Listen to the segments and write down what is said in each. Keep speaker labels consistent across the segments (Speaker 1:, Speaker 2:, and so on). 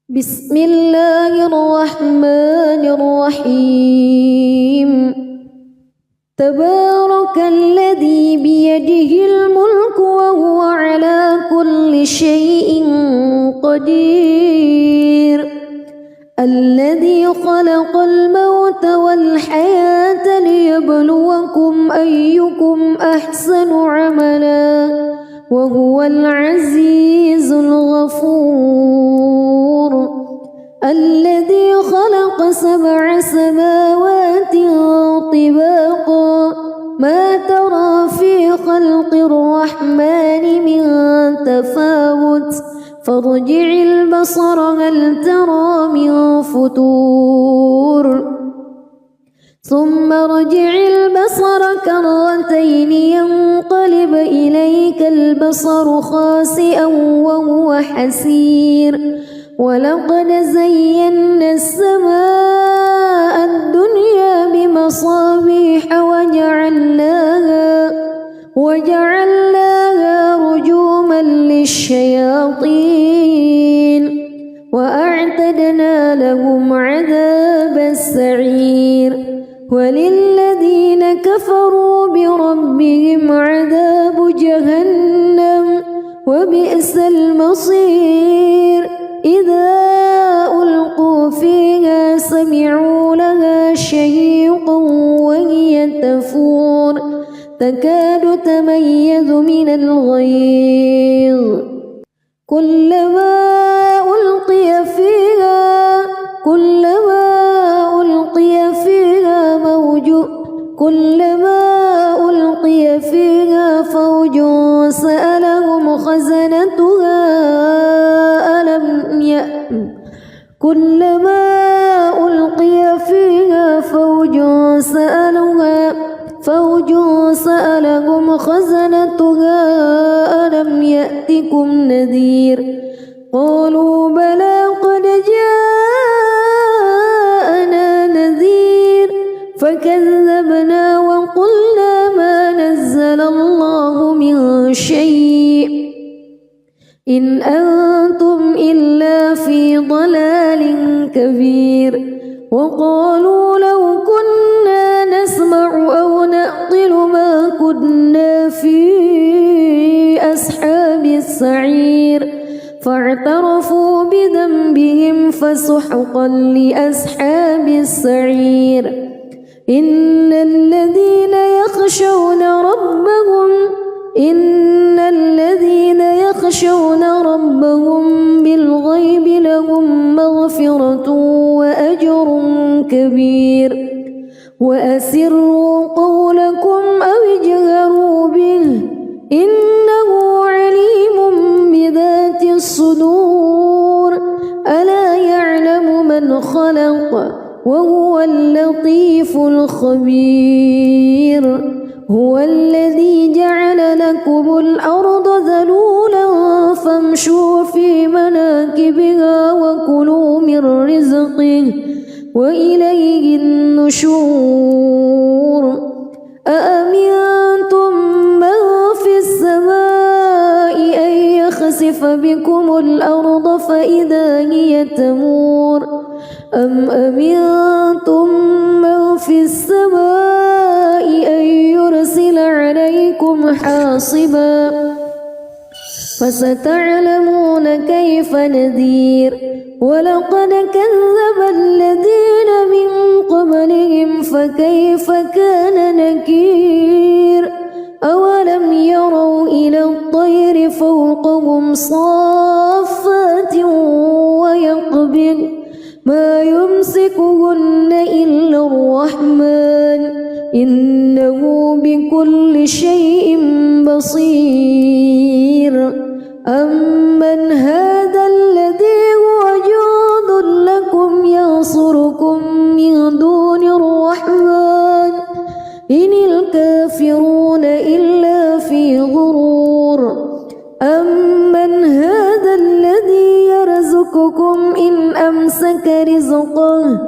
Speaker 1: بسم الله الرحمن الرحيم تبارك الذي بيده الملك وهو على كل شيء قدير الذي خلق الموت والحياة ليبلوكم أيكم أحسن عملا وهو العزيز الغفور الذي خلق 7 سماوات طباقا ما ترى في خلق الرحمن من تفاوت فارجع البصر هل ترى من فتور ثم ارجع البصر كرتين ينقلب إليك البصر خاسئا وهو حسير ولقد زينا السماء الدنيا بمصابيح وجعلناها رجوما للشياطين وأعتدنا لهم عذاب السعير وللذين كفروا بربهم عذاب جهنم وبئس المصير إذا ألقوا فيها سمعوا لها شهيقا وهي تفور تكاد تميز من الغيظ كلما ألقي فيها فوج سألهم خزنتها ألم يأتكم نذير قالوا بلى قد جاءنا نذير فكذبنا وقلنا ما نزل الله من شيء إن أنتم إلا في ضلال كبير وقالوا لو كنا نسمع أو نعقل ما كنا في أصحاب السعير فاعترفوا بذنبهم فسحقا لأصحاب السعير إن الذين يخشون ربهم بالغيب لهم مغفرة وأجر كبير وأسروا قولكم أو اجهروا به إنه عليم بذات الصدور ألا يعلم من خلق وهو اللطيف الخبير هو الذي جعل لكم الأرض ذلولا فامشوا في مناكبها وكلوا من رزقه وإليه النشور أأمنتم من في السماء أن يخسف بكم الأرض فإذا هي تمور أم أمنتم من في السماء أن يرسل عليكم حاصبا فستعلمون كيف نذير ولقد كذب الذين من قبلهم فكيف كان نكير أولم يروا إلى الطير فوقهم صافات ويقبض ما يمسكهن إلا الرحمن إنه بكل شيء بصير أمن هذا الذي هو جند لكم ينصركم من دون الرحمن إن الكافرون إلا في غرور أمن هذا الذي يرزقكم إن أمسك رزقه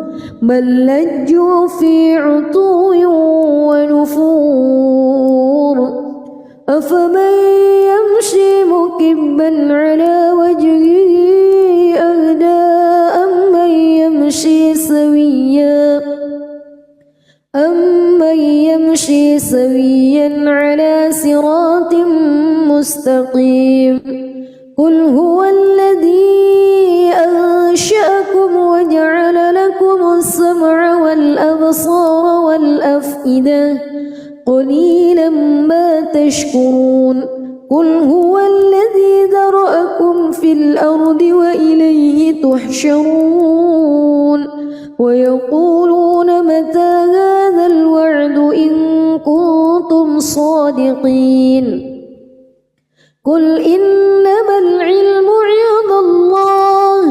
Speaker 1: بل لجوا في عتو ونفور أفمن يمشي مكبا على وجهه أهدى سويا على صراط مستقيم قل هو الذي أنشأكم وجعل لكم السمع والأبصار والأفئدة قليلا ما تشكرون قل هو الذي ذرأكم في الأرض وإليه تحشرون ويقولون متى هذا الوعد إن كنتم صادقين قل إنما العلم عند الله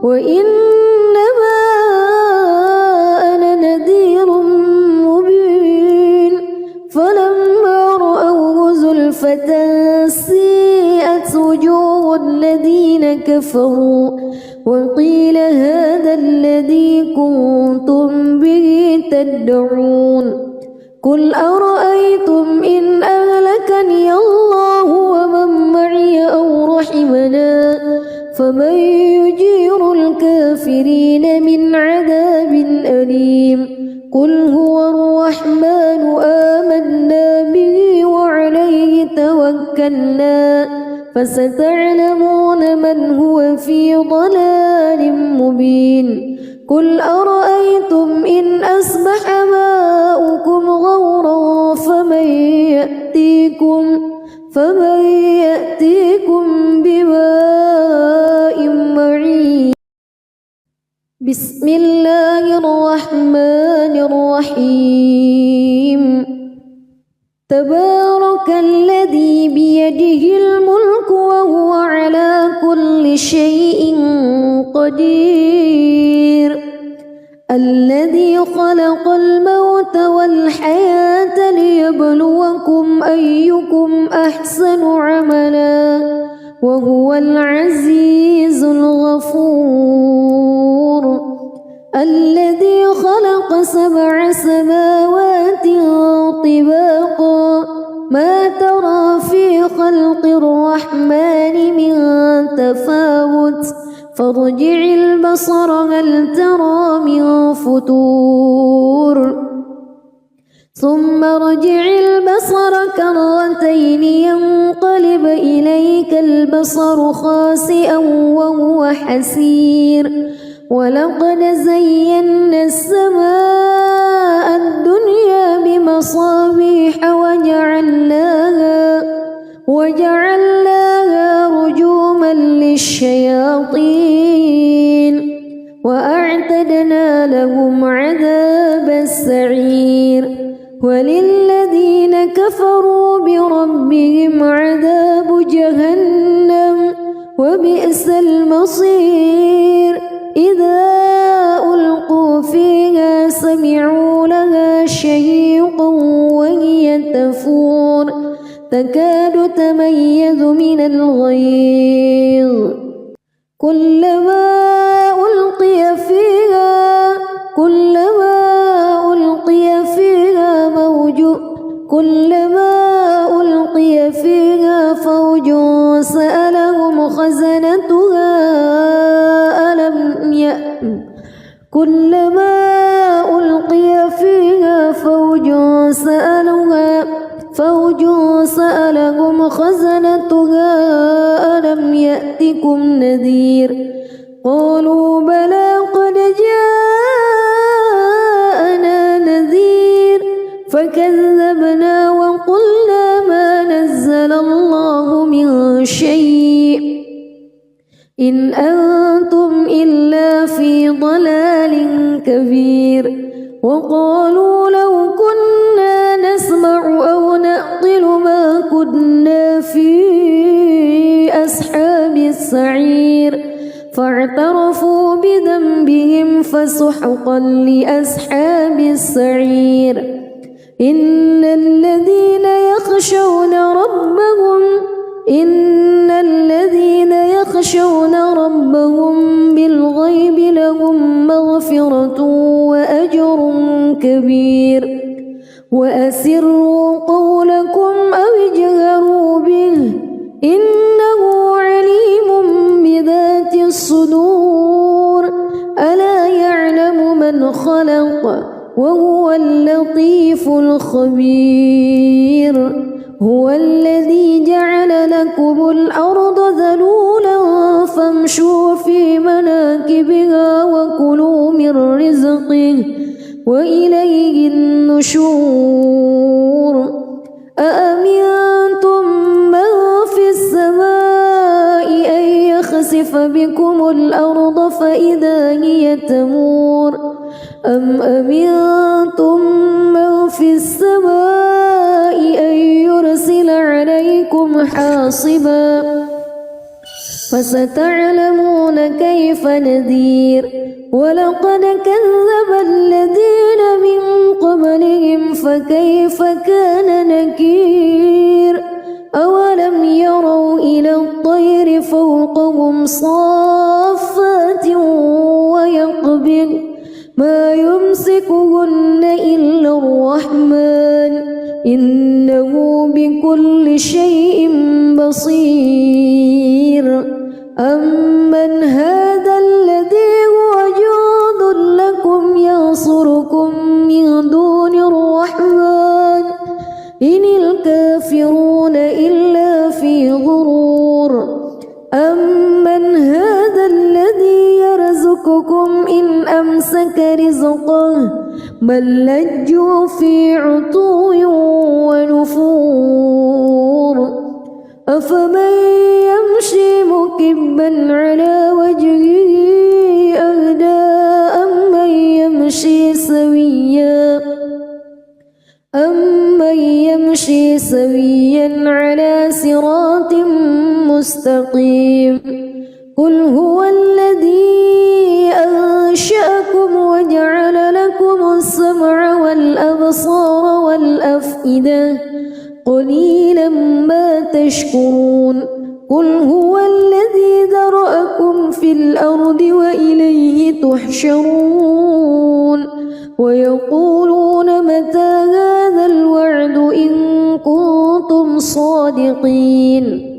Speaker 1: وإنما أنا نذير مبين فلما رأوه زلفة سيئت وجوه الذين كفروا وقيل هذا الذي كنتم به تدعون قل أرأيتم إن أهلكني الله ومن معي أو رحمنا فمن يجير الكافرين من عذاب أليم قل هو الرحمن آمنا به وعليه توكلنا فستعلمون من هو في ضلال مبين قل أرأيتم إن أصبح ماؤكم غورا فمن يأتيكم بماء معين بسم الله الرحمن الرحيم تبارك الذي بيده الملك وهو على كل شيء قدير الذي خلق الموت والحياة ليبلوكم أيكم أحسن عملا وهو العزيز الغفور الذي خلق 7 سماوات طباقا ما ترى في خلق الرحمن من تفاوت فارجع البصر هل ترى من فتور ثم ارجع البصر كرتين ينقلب إليك البصر خاسئا وهو حسير ولقد زينا السماء الدنيا بمصابيح وجعلناها رجوما للشياطين وأعتدنا لهم عذاب السعير وللذين كفروا بربهم عذاب جهنم وبئس المصير إذا ألقوا فيها سمعوا لها شهيقا وهي تفور تكاد تميز من الغيظ كلما ألقي فيها فوج سألهم خزنتها كلما ألقي فيها فوج سألهم خزنتها ألم يأتكم نذير قالوا بلى قد جاءنا نذير فكذبنا وقلنا ما نزل الله من شيء إن أنتم إلا في ضلال كبير وقالوا لو كنا نسمع أو نعقل ما كنا في أصحاب السعير فاعترفوا بذنبهم فسحقا لأصحاب السعير إن الذين يخشون ربهم بالغيب لهم مغفرة وأجر كبير وأسروا قولكم أو اجهروا به إنه عليم بذات الصدور ألا يعلم من خلق وهو اللطيف الخبير. هو الذي جعل لكم الأرض ذلولا فامشوا في مناكبها وكلوا من رزقه وإليه النشور. أأمنتم من في السماء أن يخسف بكم الأرض فإذا هي تمور أم أمنتم من في السماء أن يرسل عليكم حاصبا فستعلمون كيف نذير. ولقد كذب الذين من قبلهم فكيف كان نكير. أولم يروا إلى الطير فوقهم صافات ويقبض ما يمسكهن إلا الرحمن إنه بكل شيء بصير. أمن هذا الذي هو جند لكم ينصركم من دون الرحمن إن الكافرون إلا في غرور. أمن هذا الذي يرزقكم إن أمسك رزقه بل لجوا في عتو ونفور. أفمن يمشي مكبا على وجهه أهدى أمن يمشي سويا على صراط مستقيم. قل هو الذي أنشأكم وجعل لكم السمع والأبصار والأفئدة قليلا ما تشكرون. قل هو الذي ذرأكم في الأرض وإليه تحشرون. ويقولون متى هذا الوعد إن كنتم صادقين.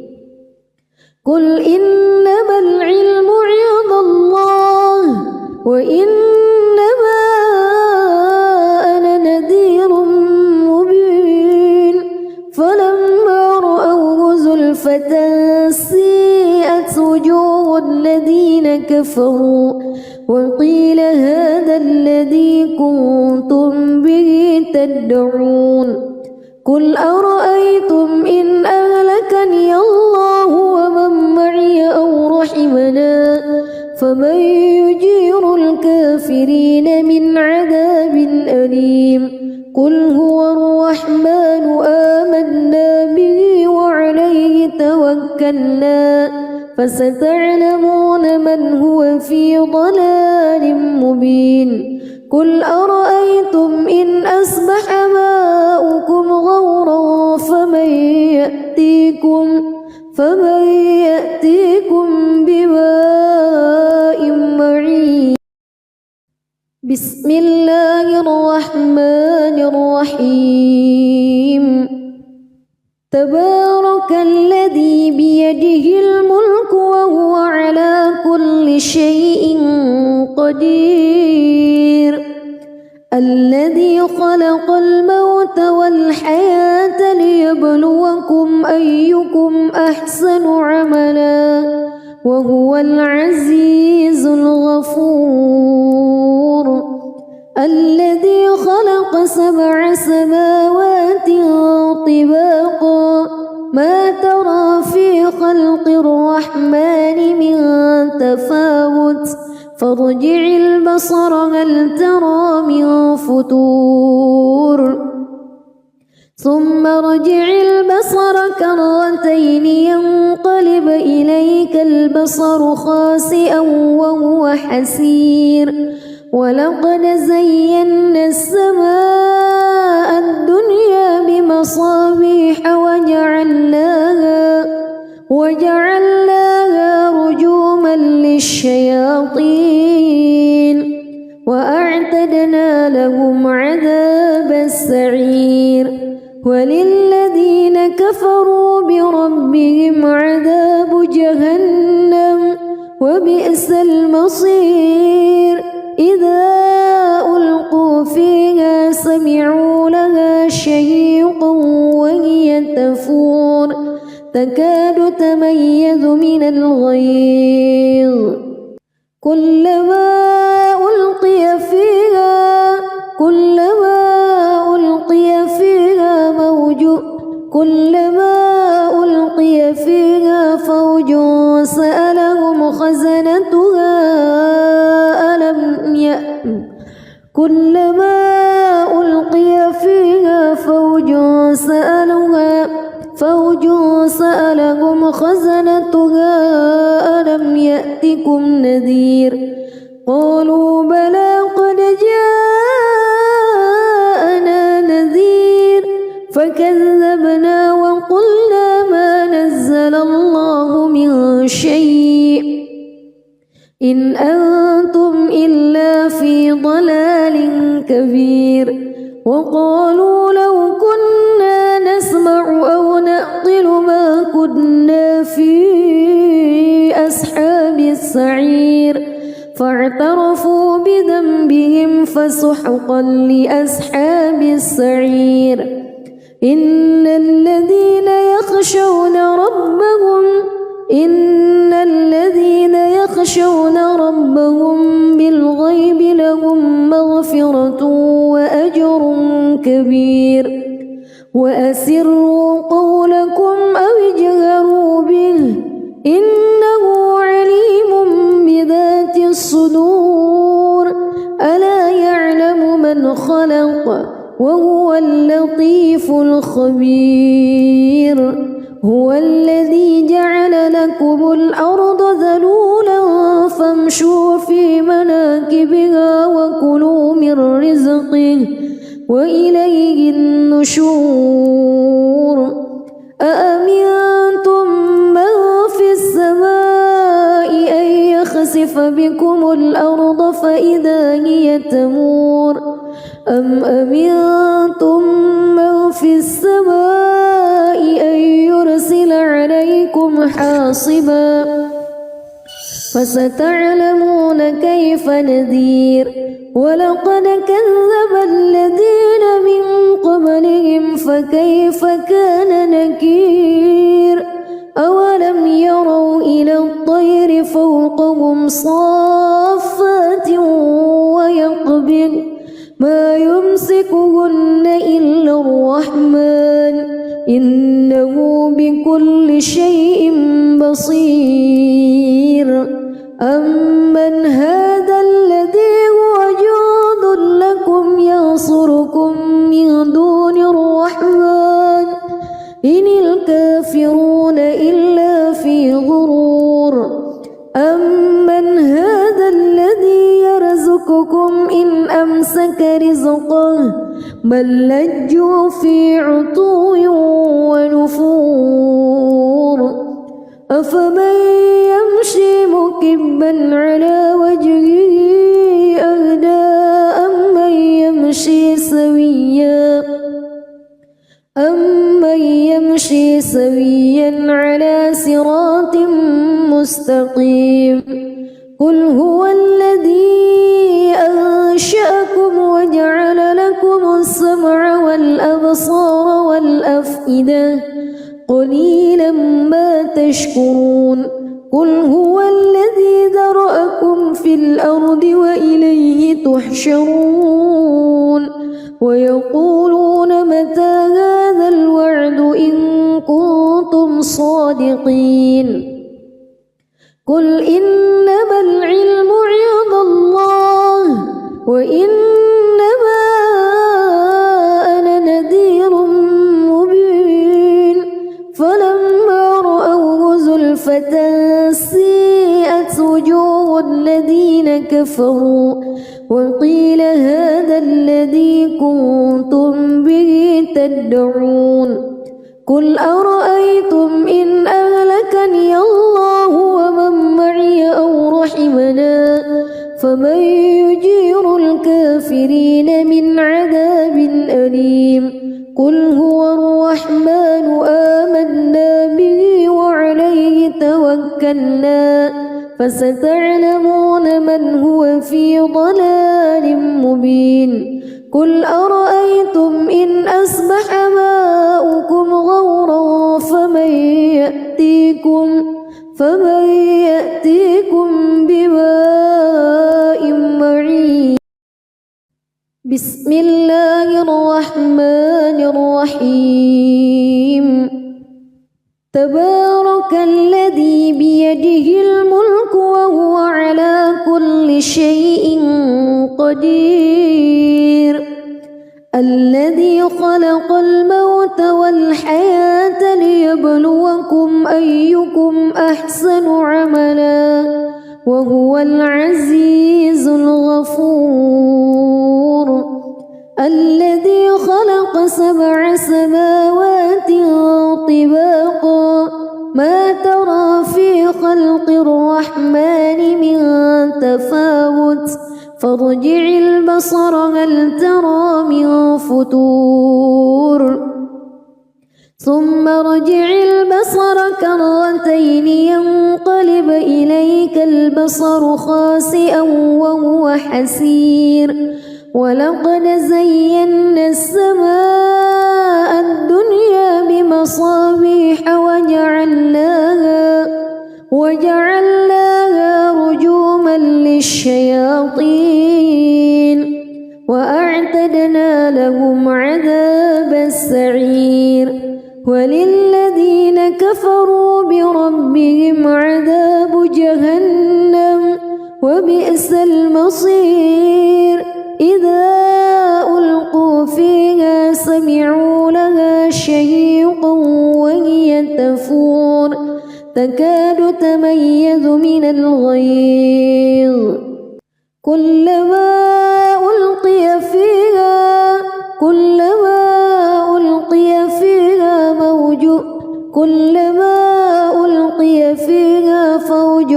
Speaker 1: قل إنما العلم عند الله وإنما أنا نذير مبين. فلما رأوه زلفة سيئت وجوه الذين كفروا وقيل هذا الذي كنتم به تدعون. قل أرأيتم إن أهلكني الله ومن معي أو رحمنا فمن يجير الكافرين من عذاب أليم. قل هو الرحمن آمنا به وعليه توكلنا فستعلمون من هو في ضلال مبين. قل أرأيتم إن أصبح ماؤكم غورا فمن يأتيكم بماء معين. بسم الله الرحمن الرحيم. تبارك الذي بيده الملك وهو على كل شيء قدير. الذي خلق الموت والحياة ليبلوكم أيكم أحسن عملا وهو العزيز الغفور. الذي خلق 7 سماوات طباقا ما ترى في خلق الرحمن من تفاوت فارجع البصر هل ترى من فطور ثم ارجع البصر كرتين ينقلب إليك البصر خاسئا وهو حسير. ولقد زينا السماء الدنيا بمصابيح وجعلناها رجوما للشياطين وأعتدنا لهم عذاب السعير. وللذين كفروا بربهم عذاب جهنم وبئس المصير. إذا ألقوا فيها تكاد تميز من الغيظ كلما ألقي فيها فوج سألهم خزنتها ألم يأتكم نذير قالوا بلى قد جاءنا نذير فكذبنا وقلنا ما نزل الله من شيء إن أنتم إلا في ضلال كبير وقالوا لو كنا نسمع أو نعقل ما كنا في أصحاب السعير فاعترفوا بذنبهم فسحقا لأصحاب السعير إن الذين يخشون ربهم بالغيب لهم مغفرة وأجر كبير وأسروا قولكم أو اجهروا به إنه عليم بذات الصدور ألا يعلم من خلق وهو اللطيف الخبير هو الذي جعل لكم الأرض ذلولا فامشوا في مناكبها وكلوا من رزقه وإليه النشور أأمنتم من في السماء أن يخسف بكم الأرض فإذا هي تمور أم أمنتم من في السماء أن يرسل عليكم حاصبا فستعلمون كيف نذير ولقد كذب الذين من قبلهم فكيف كان نكير أولم يروا إلى الطير فوقهم صافات ويقبض ما يمسكهن إلا الرحمن إنه بكل شيء بصير أمن هذا الذي هو جند لكم ينصركم من دون الرحمن إن الكافرون إلا في غرور أمن هذا الذي يرزقكم إن أمسك رزقه بل لجوا في عتو ونفور أفمن يمشي مكبا على وجهه أهدى أمن يمشي سويا على صراط مستقيم قل هو الذي أنشأكم وجعل لكم السمع والأبصار والأفئدة قليلا ما تشكرون قل هو الذي ذرأكم في الأرض وإليه تحشرون ويقولون متى هذا الوعد إن كنتم صادقين قل إنما العلم عند الله وإنما أنا نذير مبين فلما رأوه زلفة سيئت وجوه الذين كفروا وقيل هذا الذي كنتم به تدعون قل أرأيتم إن أهلكني الله ومن معي أو رحمنا فمن يجير الكافرين من عذاب أليم قل هو الرحمن آمنا به وعليه توكلنا فستعلمون من هو في ضلال مبين قل أرأيتم إن أصبح ماؤكم غورا فمن فمن يأتيكم بماء معين. بسم الله الرحمن الرحيم. تبارك الذي بيده الملك وهو على كل شيء قدير. الذي خلق الموت والحياة ليبلوكم أيكم أحسن عملا وهو العزيز الغفور. الذي خلق 7 سماوات طباقا ما ترى في خلق الرحمن من تفاوت فارجع البصر هل ترى من فتور ثم ارجع البصر كرتين ينقلب إليك البصر خاسئا وهو حسير. ولقد زينا السماء الدنيا بمصابيح وجعلناها رجوما للشياطين وأعتدنا لهم عذاب السعير. وللذين كفروا بربهم عذاب جهنم وبئس المصير. إذا ألقوا فيها سمعوا لها شهيقا وهي تفور تكاد تميز من الغيظ كلما ألقي فيها فوج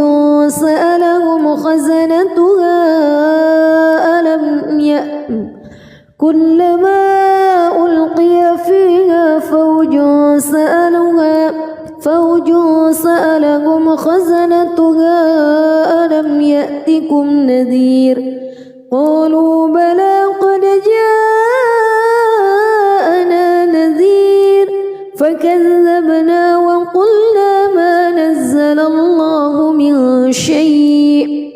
Speaker 1: سألهم خزنتها ألم يأتكم نذير. قالوا بلى قد جاءنا نذير فكذبنا وقلنا ما نزل الله من شيء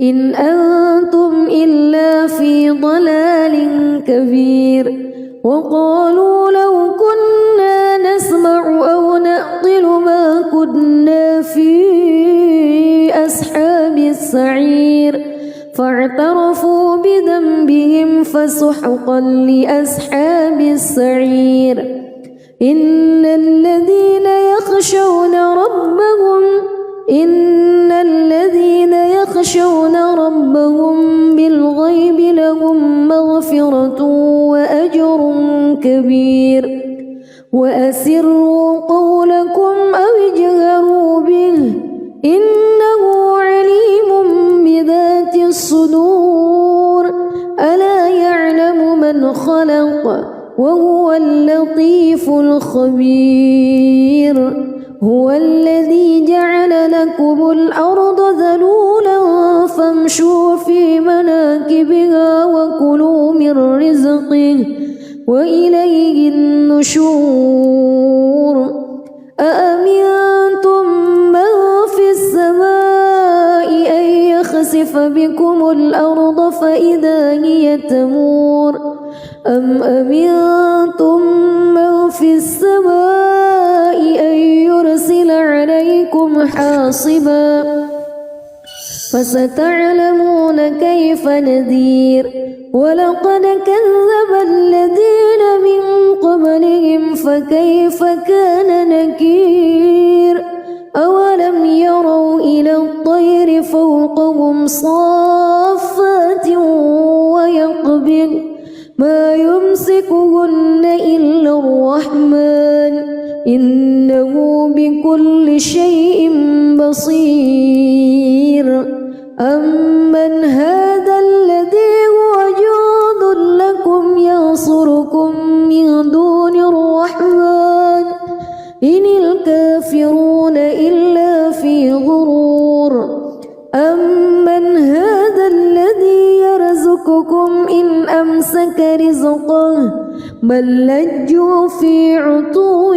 Speaker 1: إن أنتم إلا في ضلال كبير. وقالوا لو كنا نسمع أو نعقل ما كنا في أصحاب السعير فاعترفوا بذنبهم فسحقا لأصحاب السعير. إن الذين يخشون ربهم بالغيب لهم مغفرة وأجر كبير. وأسروا قولكم أو اجهروا به إنه عليم بذات الصدور. ألا يعلم من خلق وهو اللطيف الخبير. هو الذي جعل لكم الأرض ذلولا فامشوا في مناكبها وكلوا من رزقه وإليه النشور. أأمنتم من في السماء أن يخسف بكم الأرض فإذا هي تمور أم أمنتم من في السماء أن يرسل عليكم حاصبا فستعلمون كيف نذير. ولقد كذب الذين من قبلهم فكيف كان نكير. أولم يروا إلى الطير فوقهم صافات ويقبض ما يمسكهن إلا الرحمن إنه بكل شيء بصير. أمن هذا الذي هو جند لكم ينصركم من دون الرحمن إن الكافرون إلا في غرور. أمن هذا الذي يرزقكم إن أمسك رزقه بل لجوا في عتو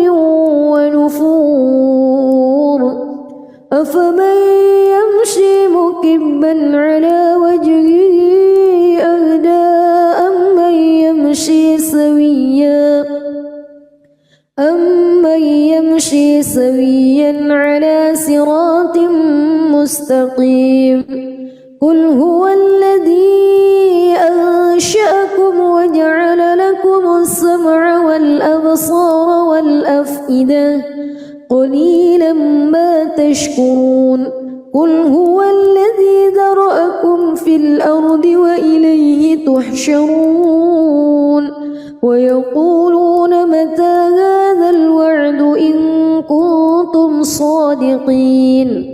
Speaker 1: ونفور أفمن يمشي مكبا على وجهه أهدى أمن يمشي سويا على صراط مستقيم قل هو الذي أنشأكم وجعل لكم السمع والأبصار والأفئدة قليلا ما تشكرون قل هو الذي ذرأكم في الأرض وإليه تحشرون ويقولون متى هذا الوعد إن كنتم صادقين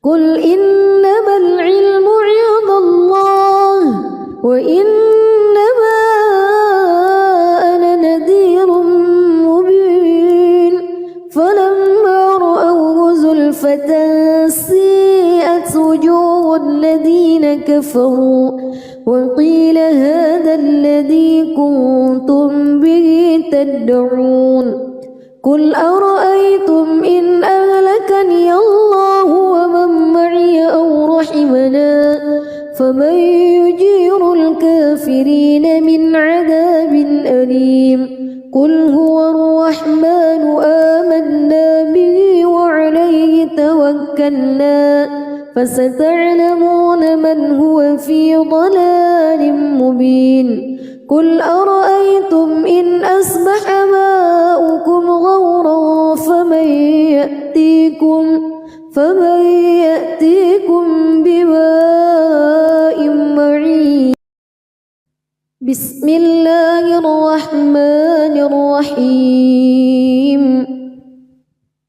Speaker 1: قل إنما العلم عند الله وإنما أنا نذير مبين فلما رأوه زلفة سيئت وجوه الذين كفروا وقيل هذا الذي كنتم به تدعون قل أرأيتم إن أهلكني الله ومن معي أو رحمنا فمن يجير الكافرين من عذاب أليم قل هو الرحمن آمنا به وعليه توكلنا فستعلمون من هو في ضلال مبين قل أرأيتم إن أصبح ماؤكم غورا فمن يأتيكم بماء معين بسم الله الرحمن الرحيم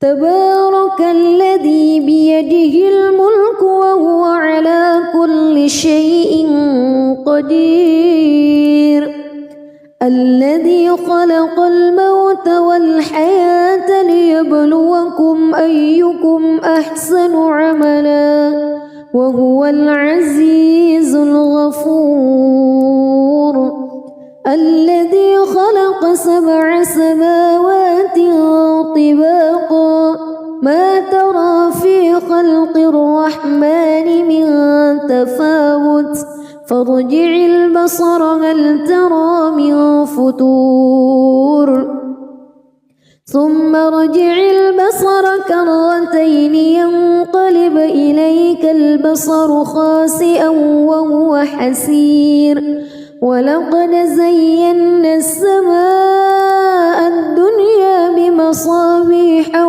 Speaker 1: تبارك الذي بيده الملك وهو على كل شيء قدير الذي خلق الموت والحياة ليبلوكم أيكم أحسن عملا وهو العزيز الغفور الذي خلق 7 سماوات طباقا ما ترى في خلق الرحمن من تفاوت فارجع البصر هل ترى من فتور ثم ارجع البصر كرتين ينقلب إليك البصر خاسئا وهو حسير ولقد زينا السماء الدنيا بمصابيح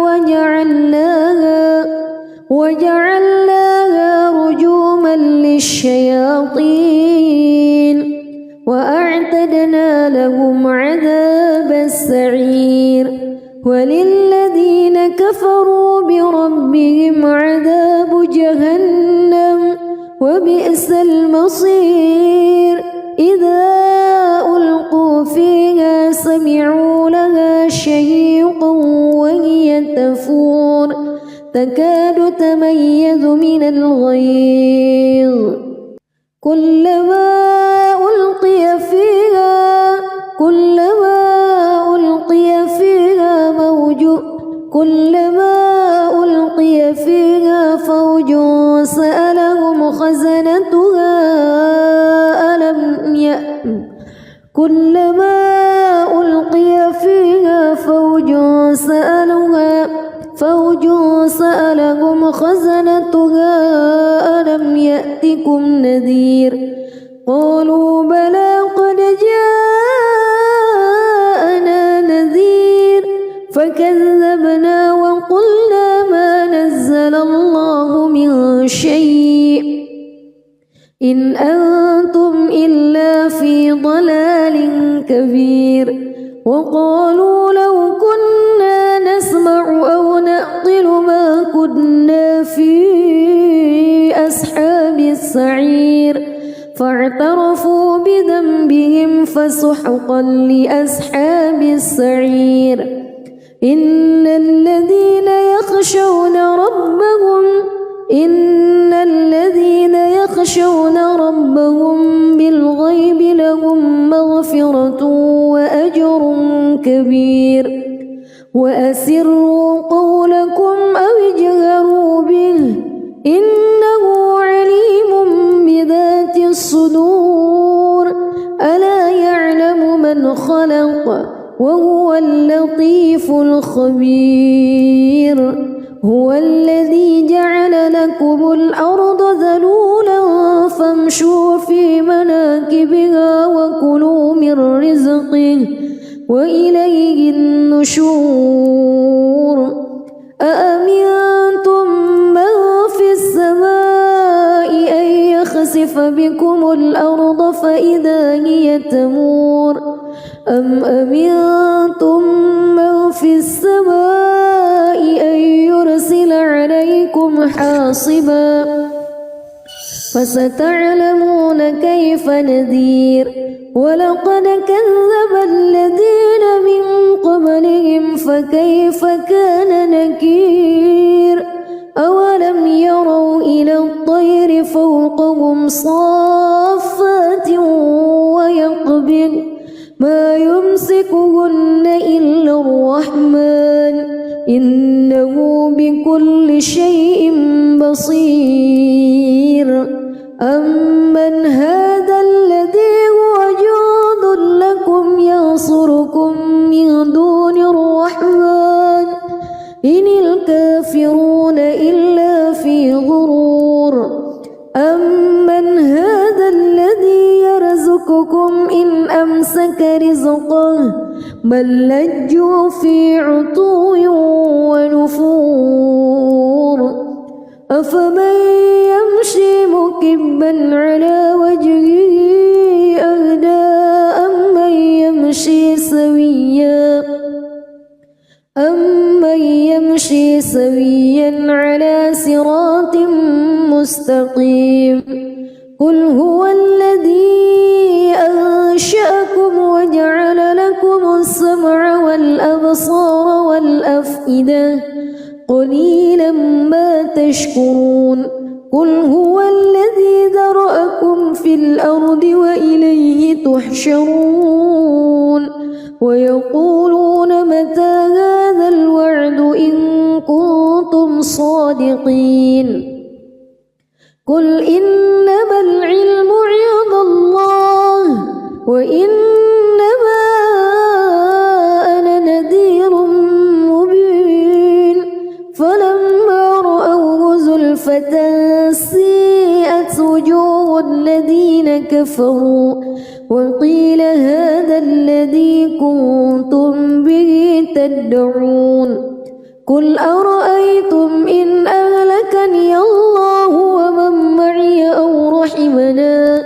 Speaker 1: وجعلناها رجوما للشياطين وأعتدنا لهم عذاب السعير وللذين كفروا بربهم عذاب جهنم وبئس المصير إذا ألقوا فيها سمعوا لها شهيقا وهي تفور تكاد تميز من الغيظ كلما ألقي فيها فوج سألهم خزنتها ألم يأتكم نذير قالوا بلى قد جاءنا نذير فكذبنا وقلنا ما نزل الله من شيء إن أنتم إلا في ضلال كبير وقالوا لو كنا نسمع أو نعقل ما كنا في أصحاب السعير فاعترفوا بذنبهم فسحقا لأصحاب السعير إن الذين يخشون ربهم بالغيب لهم مغفرة كبير وأسروا قولكم أو اجهروا به إنه عليم بذات الصدور ألا يعلم من خلق وهو اللطيف الخبير هو الذي جعل لكم الأرض ذلولا فامشوا في مناكبها وكلوا من رزقه وإليه النشور أأمنتم من في السماء أن يخسف بكم الأرض فإذا هي تمور أم أمنتم من في السماء أن يرسل عليكم حاصبا فستعلمون كيف نذير ولقد كذب الذين من قبلهم فكيف كان نكير أولم يروا إلى الطير فوقهم صافات ويقبض ما يمسكهن إلا الرحمن إنه بكل شيء بصير أمن هذا الذي هو جند لكم ينصركم من دون الرحمن إن الكافرون إلا في غرور أمن هذا الذي يرزقكم إن أمسك رزقه بل لجوا في عتو ونفور أفمن يمشي مكبا على وجهه أهدى أمن يمشي سويا على صراط مستقيم قل هو الذي أنشأكم وجعل لكم السمع والأبصار والأفئدة قليلا ما تشكرون قل هو الذي ذرأكم في الأرض وإليه تحشرون ويقولون متى هذا الوعد إن كنتم صادقين قل إنما العلم عند الله وإنما أنا نذير مبين فلما رأوه زلفة سيئت وجوه الذين كفروا وقيل هذا الذي كنتم به تدعون قل أرأيتم إن أهلكني الله ومن معي أو رحمنا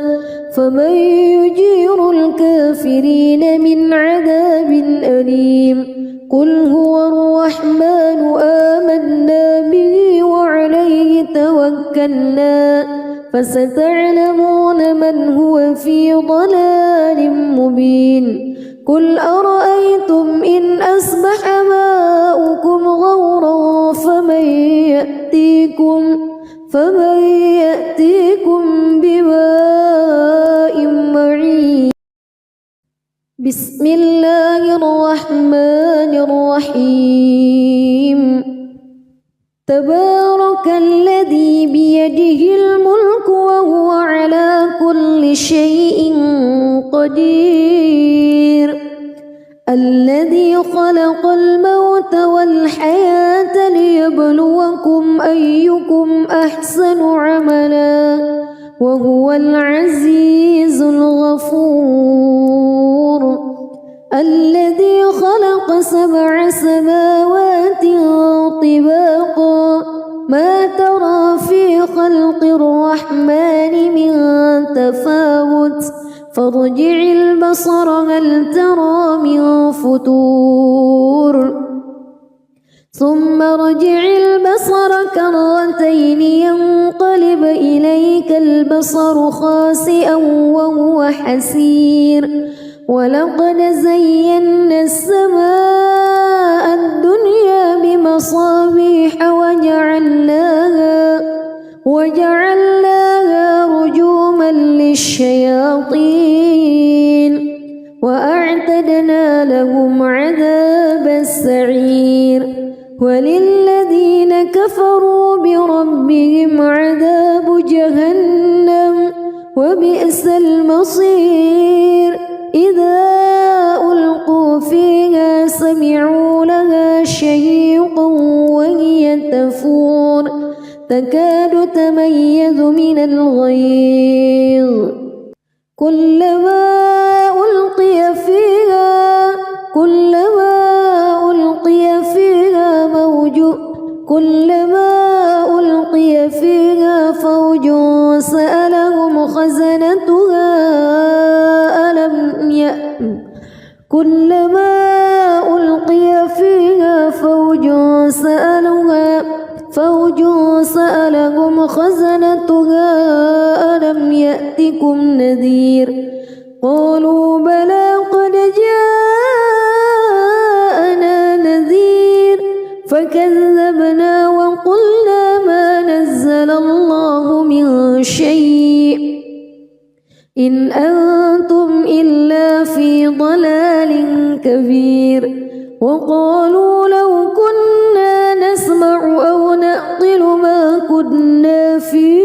Speaker 1: فمن يجير الكافرين من عذاب أليم قل هو الرحمن آمنا به وعليه توكلنا فستعلمون من هو في ضلال مبين قل أرأيتم إن أصبح ماؤكم غورا فمن يأتيكم بماء معين بسم الله الرحمن الرحيم تبارك الذي بيده الملك وهو على كل شيء قدير الذي خلق الموت والحياة ليبلوكم أيكم أحسن عملا وهو العزيز الغفور الذي خلق 7 سماوات طباقا ما ترى في خلق الرحمن من تفاوت فارجع البصر هل ترى من فتور ثم ارجع البصر كرتين ينقلب إليك البصر خاسئا وهو حسير ولقد زينا السماء الدنيا بمصابيح وجعلناها رجوما للشياطين وأعتدنا لهم عذابا وبئس المصير إذا ألقوا فيها سمعوا لها شهيقا وهي تفور تكاد تميز من الغيظ كلما ألقي فيها فوج سألهم خزنتها ألم يأتكم نذير قالوا بلى قد جاءنا نذير فكذبنا وقلنا ما نزل الله من شيء إن أنتم إلا في ضلال كبير وقالوا لو كنا نسمع أو نعقل ما كنا في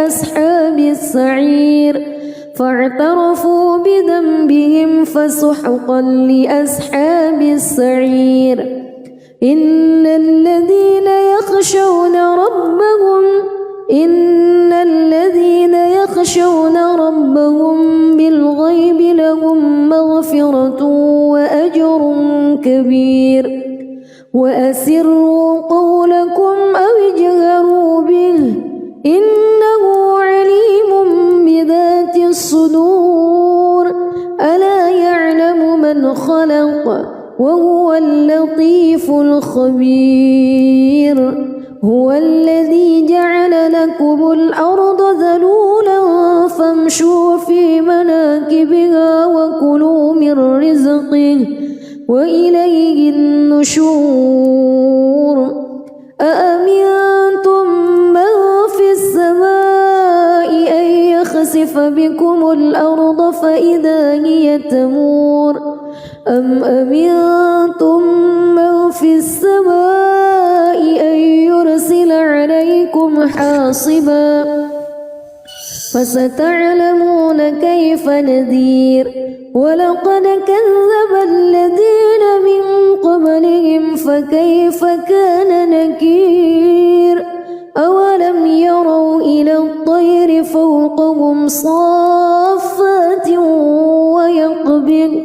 Speaker 1: أصحاب السعير فاعترفوا بذنبهم فسحقا لأصحاب السعير إن الذين يخشون ربهم بالغيب لهم مغفرة وأجر كبير وأسروا قولكم أو اجهروا به إنه عليم بذات الصدور ألا يعلم من خلق وهو اللطيف الخبير هو الذي جعل لكم الأرض ذلولا فامشوا في مناكبها وكلوا من رزقه وإليه النشور أأمنتم من في السماء أن يخسف بكم الأرض فإذا هي تمور أم أمنتم من في السماء أن يرسل عليكم حاصبا فستعلمون كيف نذير ولقد كذب الذين من قبلهم فكيف كان نكير أولم يروا إلى الطير فوقهم صافات ويقبض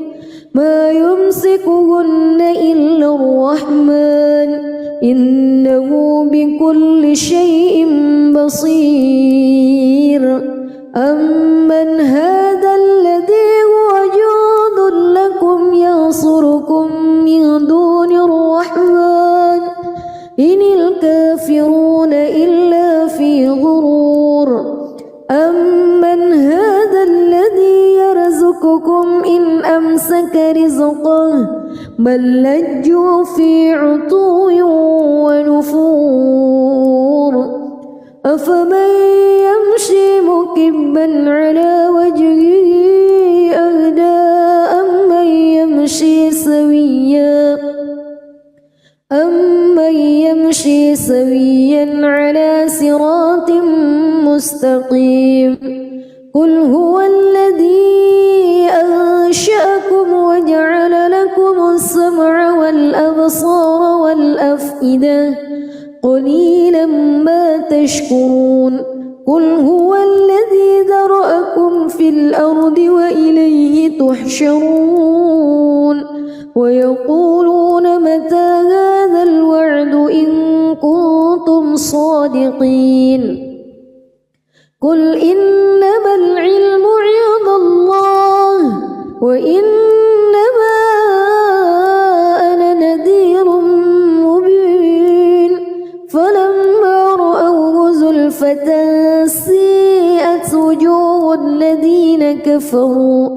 Speaker 1: ما يمسكهن إلا الرحمن إنه بكل شيء بصير أمن هذا الذي هو جند لكم ينصركم من دون الرحمن إن الكافرون إلا في غرور أمن هذا الذي يرزقكم إن أمسك رزقه بل لجوا في عتو ونفور أفمن يمشي مكبا على وجهه أهدى أمن يمشي سويا على صراط مستقيم قل هو الذي أنشأكم وجعل لكم السمع والأبصار والأفئدة قليلا ما تشكرون قل هو الذي ذرأكم في الأرض وإليه تحشرون ويقولون متى هذا الوعد إن كنتم صادقين قل إنما العلم عند الله وإنما أنا نذير مبين فلما رأوه زلفة سيئت وجوه الذين كفروا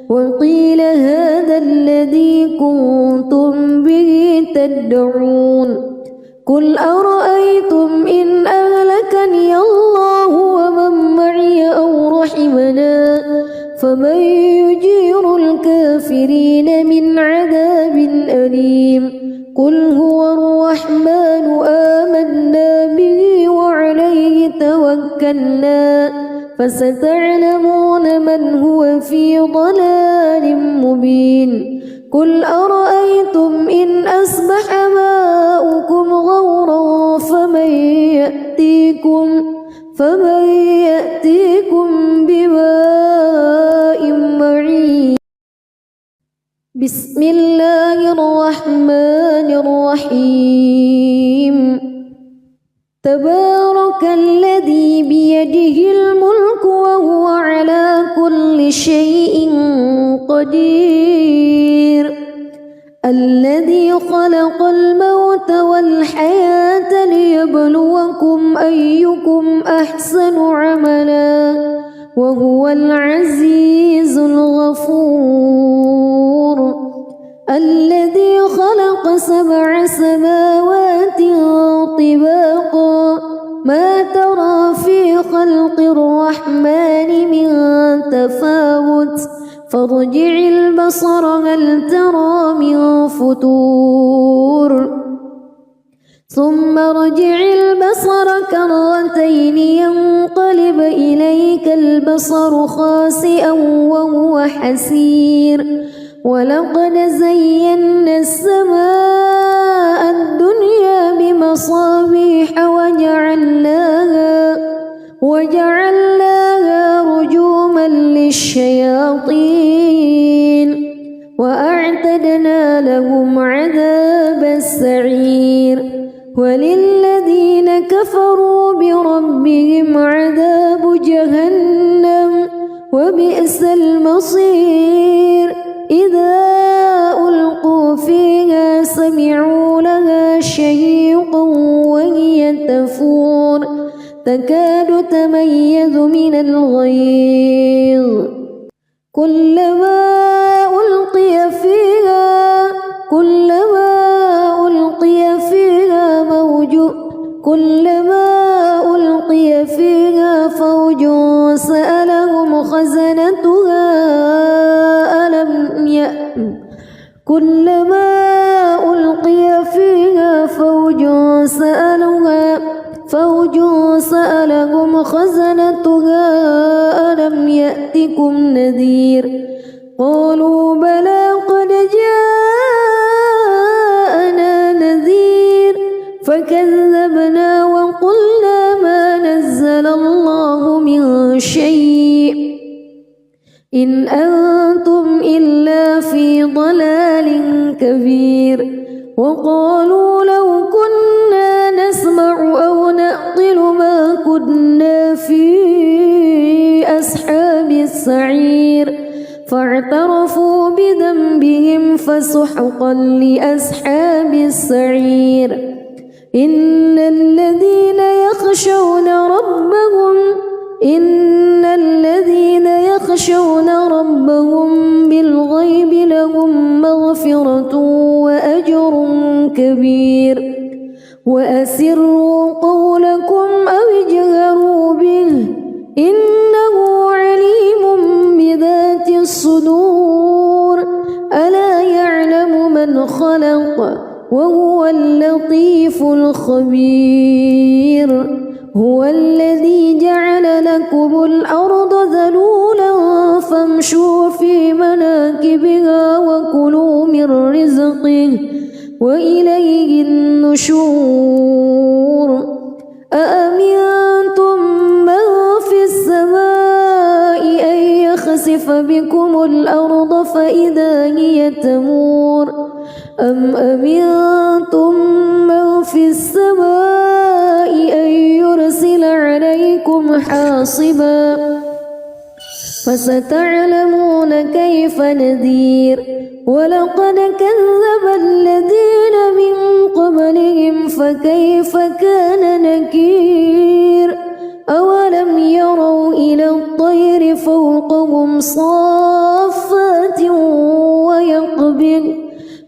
Speaker 1: وقيل هذا الذي كنتم به تدعون قل أرأيتم إن أهلكني الله ومن معي أو رحمنا فمن يجير الكافرين من عذاب أليم قل هو الرحمن آمنا به وعليه توكلنا فستعلمون من هو في ضلال مبين قل أرأيتم إن أصبح ماؤكم غورا فمن يأتيكم بماء معين بسم الله الرحمن الرحيم تبارك الذي بيده الملك وهو على كل شيء قدير الذي خلق الموت والحياة ليبلوكم أيكم أحسن عملا وهو العزيز الغفور الذي خلق 7 سماوات طباقا ما ترى في خلق الرحمن من تفاوت فارجع البصر هل ترى من فتور ثم ارجع البصر كرتين ينقلب إليك البصر خاسئا وهو حسير ولقد زينا السماء الدنيا بمصابيح وجعلناها رجوما للشياطين وأعتدنا لهم عذاب السعير وللذين كفروا بربهم عذاب جهنم وبئس المصير إذا ألقوا فيها سمعوا لها شهيقا وهي تفور تكاد تميز من الغيظ كلما ألقي فيها فوج سألهم خزنتها كلما ألقي فيها فوج سألهم خزنتها ألم يأتكم نذير قالوا بلى قد جاءنا نذير فكذبنا وقلنا ما نزل الله من شيء إن أنتم إلا في ضلال كبير وقالوا لو كنا نسمع أو نعقل ما كنا في أصحاب السعير فاعترفوا بذنبهم فسحقا لأصحاب السعير إن الذين يخشون ربهم بالغيب لهم مغفرة وأجر كبير وأسروا قولكم أو اجهروا به إنه عليم بذات الصدور ألا يعلم من خلق وهو اللطيف الخبير هو الذي جعل لكم الأرض ذلولا فامشوا في مناكبها وكلوا من رزقه وإليه النشور أأمنتم من في السماء أن يخسف بكم الأرض فإذا هي تمور أم أمنتم من في السماء أن يرسل عليكم حاصبا فستعلمون كيف نذير ولقد كذب الذين من قبلهم فكيف كان نكير أولم يروا إلى الطير فوقهم صافات ويقبض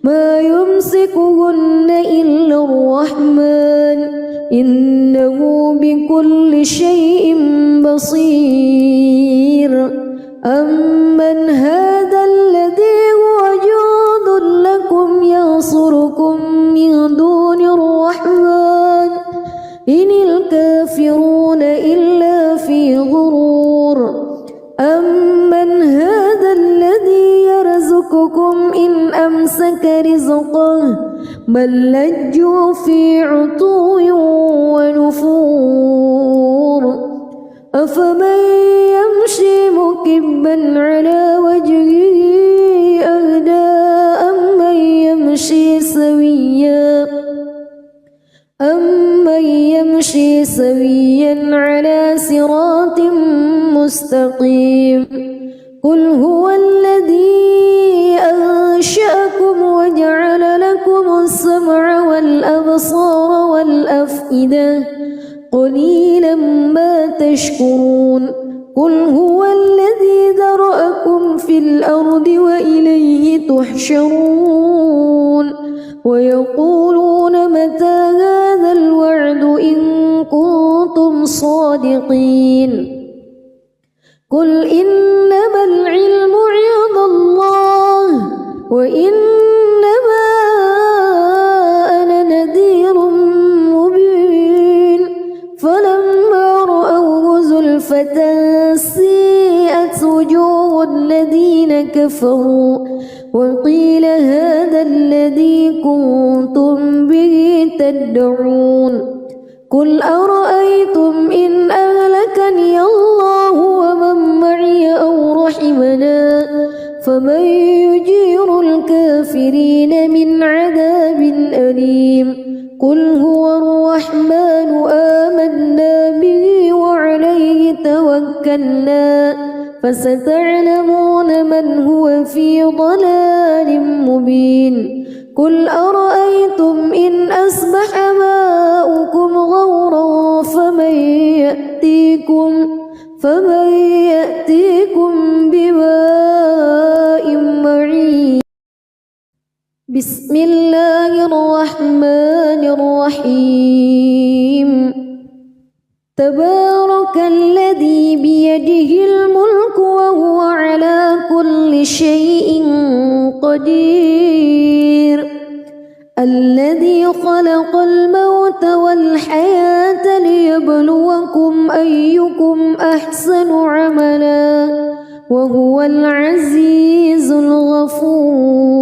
Speaker 1: ما يمسكهن إلا الرحمن إنه بكل شيء بصير أمن هذا الذي هو جند لكم ينصركم من دون الرحمن إن الكافرون إلا في غرور بل لجوا في عتو ونفور أفمن يمشي مكبا على وجهه أهدى أمن يمشي سويا على صراط مستقيم قل هو الذي أنشأكم وجعل لكم السمع والأبصار والأفئدة قليلا ما تشكرون قل هو الذي ذرأكم في الأرض وإليه تحشرون ويقولون متى هذا الوعد إن كنتم صادقين قل إنما العلم عند الله وإنما أنا نذير مبين فلما رأوه زلفة سيئت وجوه الذين كفروا وقيل هذا الذي كنتم به تدعون قل أرأيتم إن أهلكني الله ومن معي أو رحمنا فمن يجير الكافرين من عذاب أليم قل هو الرحمن آمنا به وعليه توكلنا فستعلمون من هو في ضلال مبين قل أرأيتم إن أصبح ماؤكم غورا فمن يأتيكم بماء معين بسم الله الرحمن الرحيم تبارك الذي بيده الملك وهو على كل شيء قدير الذي خلق الموت والحياة ليبلوكم أيكم أحسن عملا وهو العزيز الغفور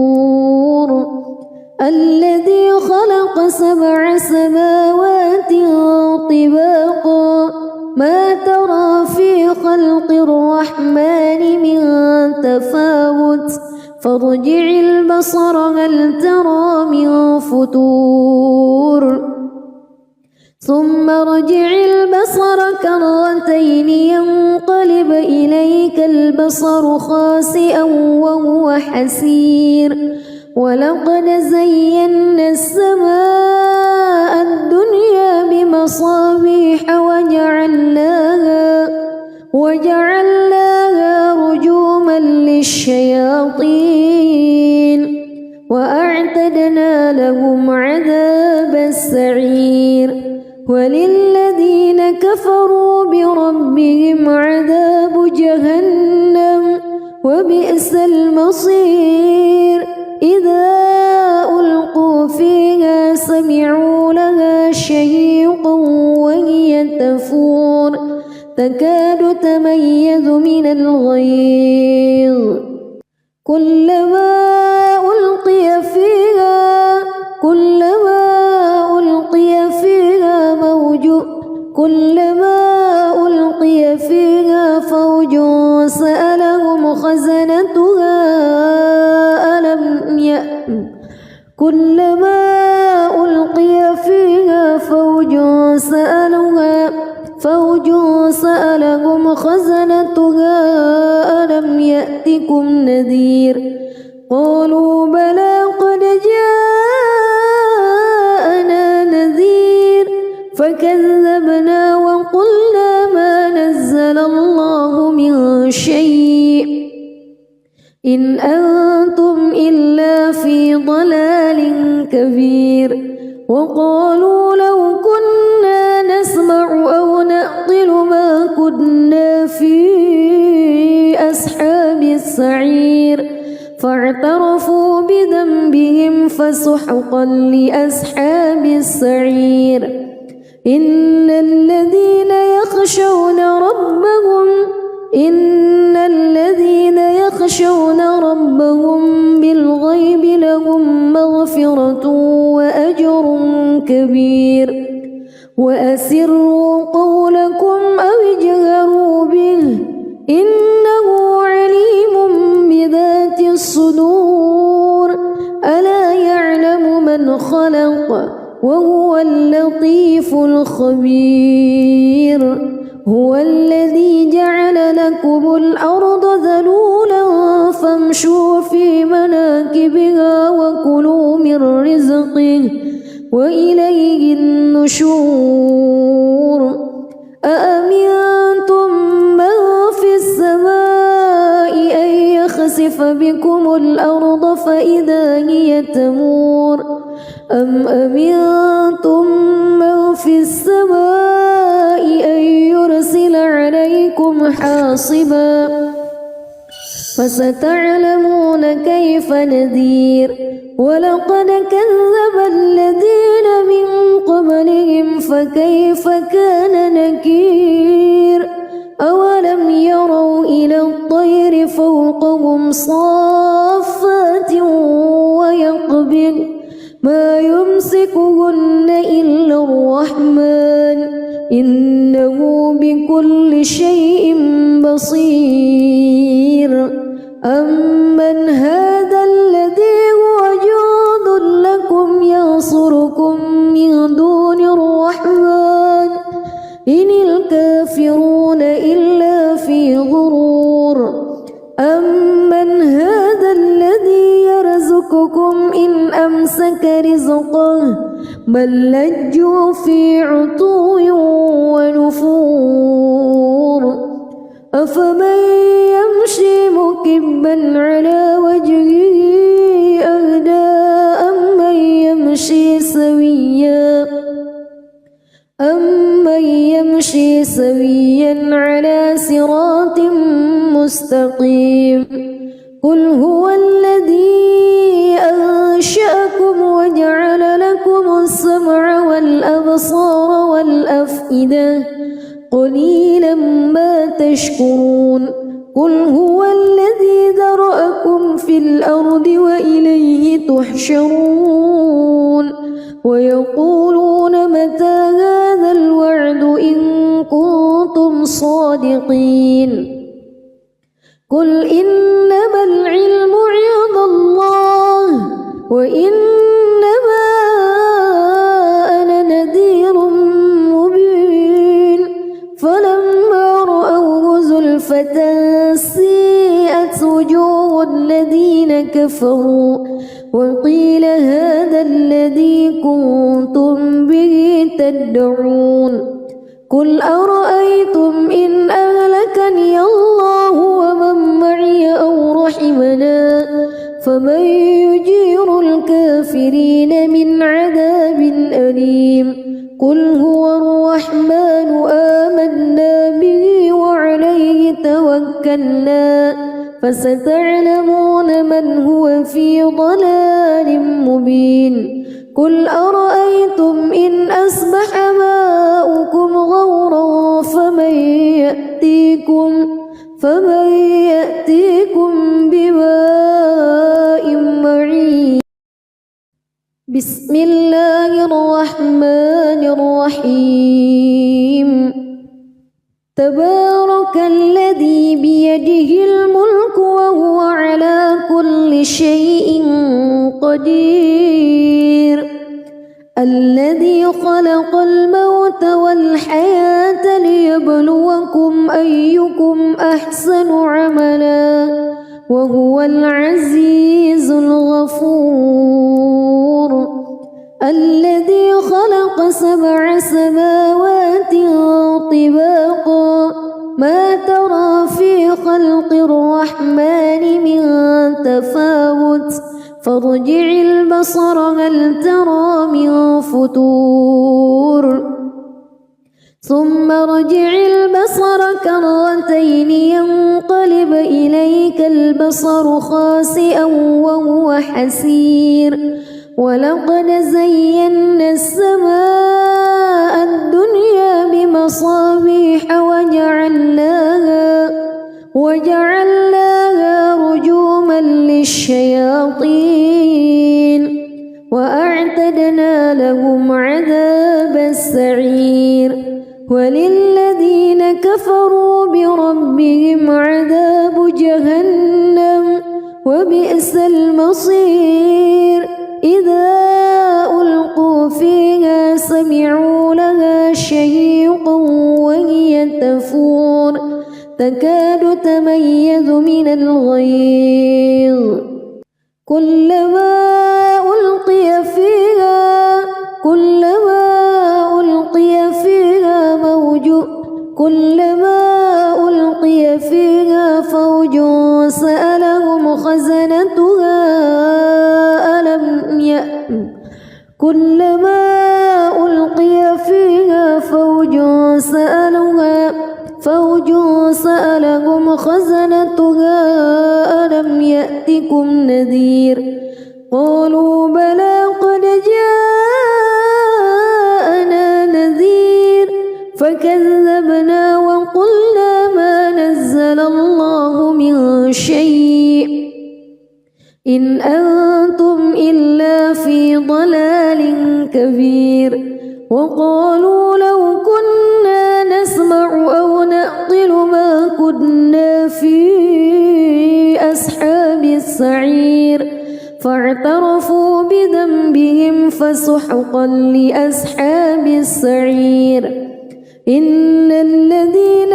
Speaker 1: الذي خلق 7 سماوات طباقا ما ترى في خلق الرحمن من تفاوت فارجع البصر هل ترى من فتور ثم ارجع البصر كرتين ينقلب إليك البصر خاسئا وهو حسير ولقد زينا السماء الدنيا بمصابيح وجعلناها رجوما للشياطين وأعتدنا لهم عذاب السعير وللذين كفروا بربهم عذاب جهنم وبئس المصير إذا ألقوا فيها سمعوا لها شهيقا وهي تفور تكاد تميز من الغيظ كلما ألقي فيها فوج سألهم خزنتها كلما ألقي فيها فوج سألهم خزنتها ألم يأتكم نذير قالوا بلى قد جاءنا نذير فكذبنا وقلنا ما نزل الله من شيء إن أنتم إلا في ضلال كبير وقالوا لو كنا نسمع أو نعقل ما كنا في أصحاب السعير فاعترفوا بذنبهم فسحقا لأصحاب السعير إن الذين يخشون ربهم بالغيب لهم مغفرة كبير وأسروا قولكم أو اجهروا به إنه عليم بذات الصدور ألا يعلم من خلق وهو اللطيف الخبير هو الذي جعل لكم الأرض ذلولا فامشوا في مناكبها وكلوا من رزقه وإليه النشور أأمنتم من في السماء أن يخسف بكم الأرض فإذا هي تمور أم أمنتم من في السماء أن يرسل عليكم حاصبا فستعلمون كيف نذير ولقد كذب الذين من قبلهم فكيف كان نكير أولم يروا إلى الطير فوقهم صافات ويقبض ما يمسكهن إلا الرحمن إنه بكل شيء بصير أمن هذا الذي هو جند لكم ينصركم من دون الرحمن إن الكافرون إلا في غرور أمن هذا الذي يرزقكم إن أمسك رزقه بل لجوا في عتو ونفور أفمن يمشي مكبا على وجهه أهدى أمن يمشي سويا على صراط مستقيم قل هو الذي أنشأكم وجعل لكم السمع والأبصار والأفئدة قليلا ما تشكرون قل هو الذي ذرأكم في الأرض وإليه تحشرون ويقولون متى هذا الوعد إن كنتم صادقين قل إنما العلم عند الله وإنما أنا نذير مبين فلما رأوه زلفة سيئت وجوه الذين كفروا وقيل هذا الذي كنتم به تدعون قل أرأيتم إن أهلكني الله ومن معي أو رحمنا فمن يجير الكافرين من عذاب أليم قل هو الرحمن آمنا به وعليه توكلنا فستعلمون من هو في ضلال مبين قل أرأيتم إن أصبح ماؤكم غورا فمن يأتيكم بماء معين بسم الله الرحمن الرحيم تبارك الذي بيده الملك وهو على كل شيء قدير الذي خلق الموت والحياة ليبلوكم أيكم أحسن عملا وهو العزيز الغفور الذي خلق 7 سماوات طباقا ما ترى في خلق الرحمن من تفاوت فارجع البصر هل ترى من فتور ثم ارجع البصر كرتين ينقلب إليك البصر خاسئا وهو حسير ولقد زينا السماء الدنيا بمصابيح وجعلناها رجوما للشياطين وأعتدنا لهم عذابا وللذين كفروا بربهم عذاب جهنم وبئس المصير إذا ألقوا فيها سمعوا لها شهيقا وهي تفور تكاد تميز من الغيظ كلما ألقي فيها فوج سألهم خزنتها ألم يأتكم نذير قالوا بلى قد جاءنا نذير فكذبنا وقلنا ما نزل الله من شيء إن أنتم إلا في ضلال كبير وقالوا لو كنا نسمع أو نعقل ما كنا في أصحاب السعير فاعترفوا بذنبهم فسحقا لأصحاب السعير إن الذين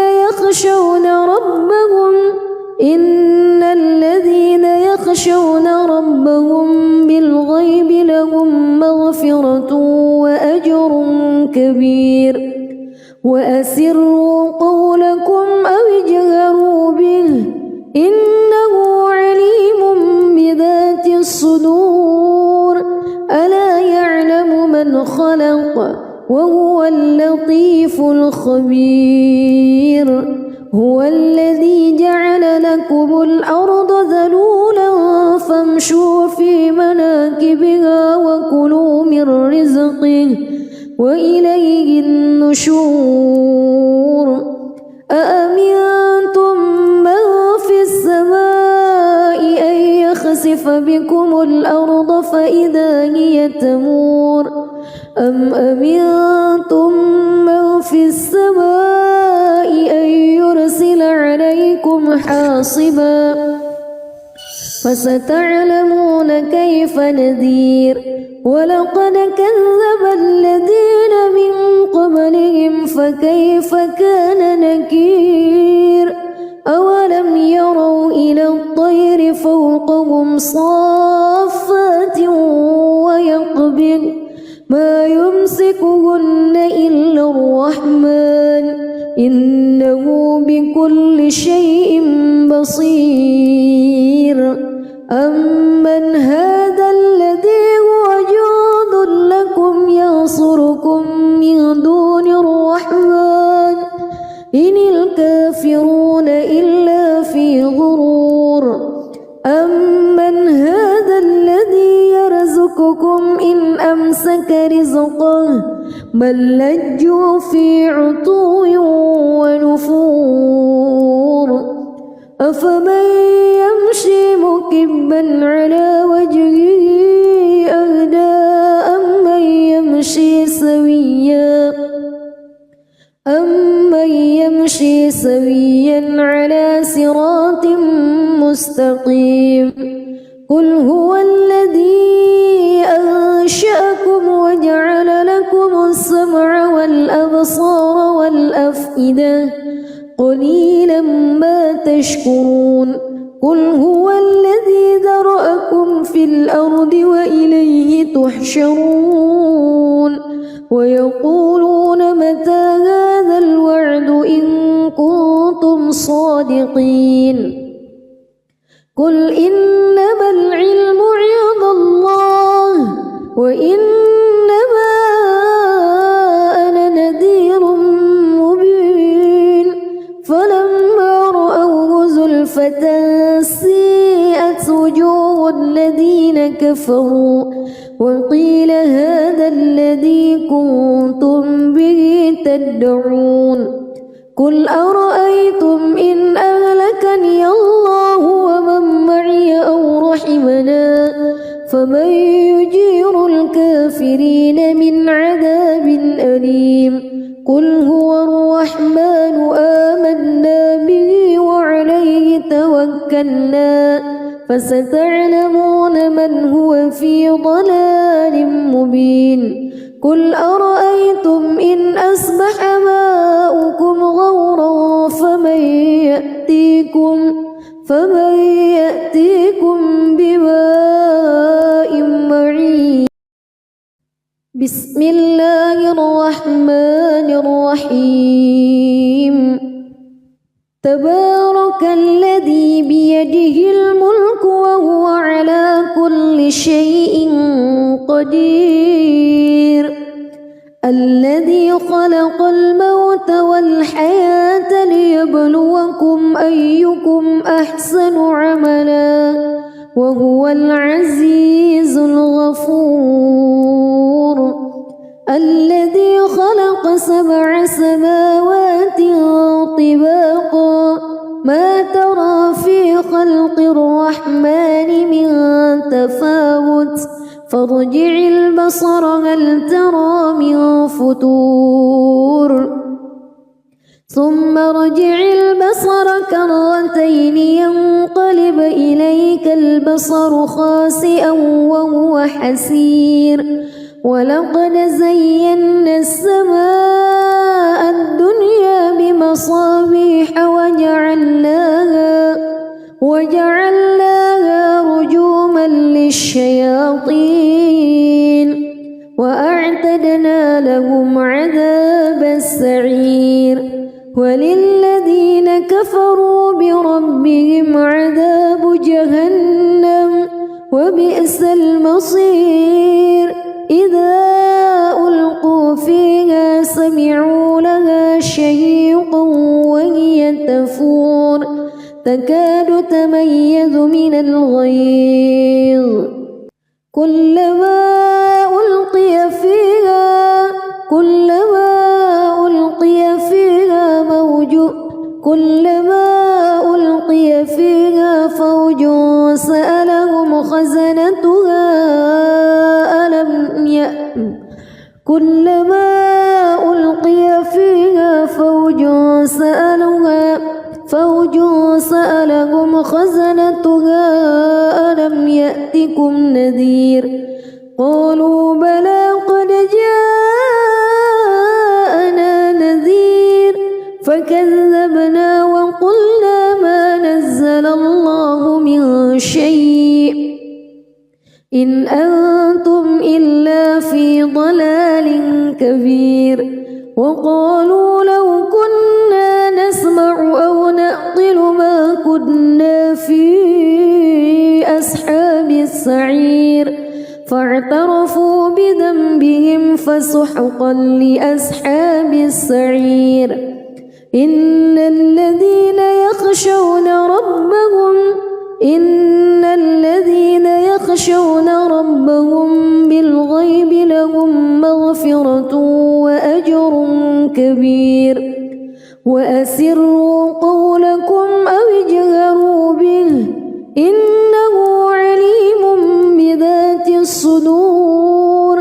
Speaker 1: يخشون ربهم بالغيب لهم مغفرة وأجر كبير وأسروا قولكم أو اجهروا به إنه عليم بذات الصدور ألا يعلم من خلق وهو اللطيف الخبير هو الذي جعل لكم الأرض ذلولا فامشوا في مناكبها وكلوا من رزقه وإليه النشور أأمنتم من في السماء أن يخسف بكم الأرض فإذا هي تمور أم أمنتم من في السماء أن يرسل عليكم حاصبا فستعلمون كيف نذير ولقد كذب الذين من قبلهم فكيف كان نكير أولم يروا إلى الطير فوقهم صافات ويقبض ما يمسكهن إلا الرحمن إنه بكل شيء بصير أمن هذا الذي هو جند لكم ينصركم من دون الرحمن إن الكافرون إلا في غرور أمن هذا الذي يرزقكم إن أمسك رزقه بل لجوا في عتو ونفور أفمن يمشي مكبا على وجهه أهدى أمن يمشي سويا على صراط مستقيم قل هو الذي أنشأكم وجعل لكم السمع والأبصار والأفئدة قليلا ما تشكرون قل هو الذي ذرأكم في الأرض وإليه تحشرون ويقولون متى هذا الوعد إن كنتم صادقين قل إنما العلم عند الله وإنما أنا نذير مبين فلما رأوه زلفة سيئت وجوه الذين كفروا وقيل هذا الذي كنتم به تدعون قل أرأيتم إن أهلكني الله ومن معي أو رحمنا فمن يجير الكافرين من عذاب أليم قل هو الرحمن آمنا به وعليه توكلنا فستعلمون من هو في ضلال مبين قل أرأيتم إن أصبح ماؤكم غورا فمن يأتيكم بماء معين بسم الله الرحمن الرحيم تبارك الذي بيده الملك وهو على كل شيء قدير الذي خلق الموت والحياة ليبلوكم أيكم أحسن عملا وهو العزيز الغفور الذي خلق 7 سماوات طباقا ما ترى في خلق الرحمن من تفاوت فارجع البصر هل ترى من فطور ثم ارجع البصر كرتين ينقلب إليك البصر خاسئا وهو حسير ولقد زينا السماء الدنيا بمصابيح وجعلناها رجوما للشياطين وأعتدنا لهم عذاب السعير وللذين كفروا بربهم عذاب جهنم وبئس المصير إذا ألقوا فيها سمعوا لها شهيقا وهي تفور تكاد تميز من الغيظ كلما ألقي فيها فوج سألهم خزنتها كلما ألقي فيها فوج سألهم خزنتها ألم يأتكم نذير قالوا بلى قد جاءنا نذير فكذبنا وقلنا ما نزل الله من شيء إن أنتم إلا في ضلال كبير وقالوا لو كنا نسمع أو نعقل ما كنا في أصحاب السعير فاعترفوا بذنبهم فسحقا لأصحاب السعير إن الذين يخشون ربهم بالغيب لهم مغفرة وأجر كبير وأسروا قولكم أو اجهروا به إنه عليم بذات الصدور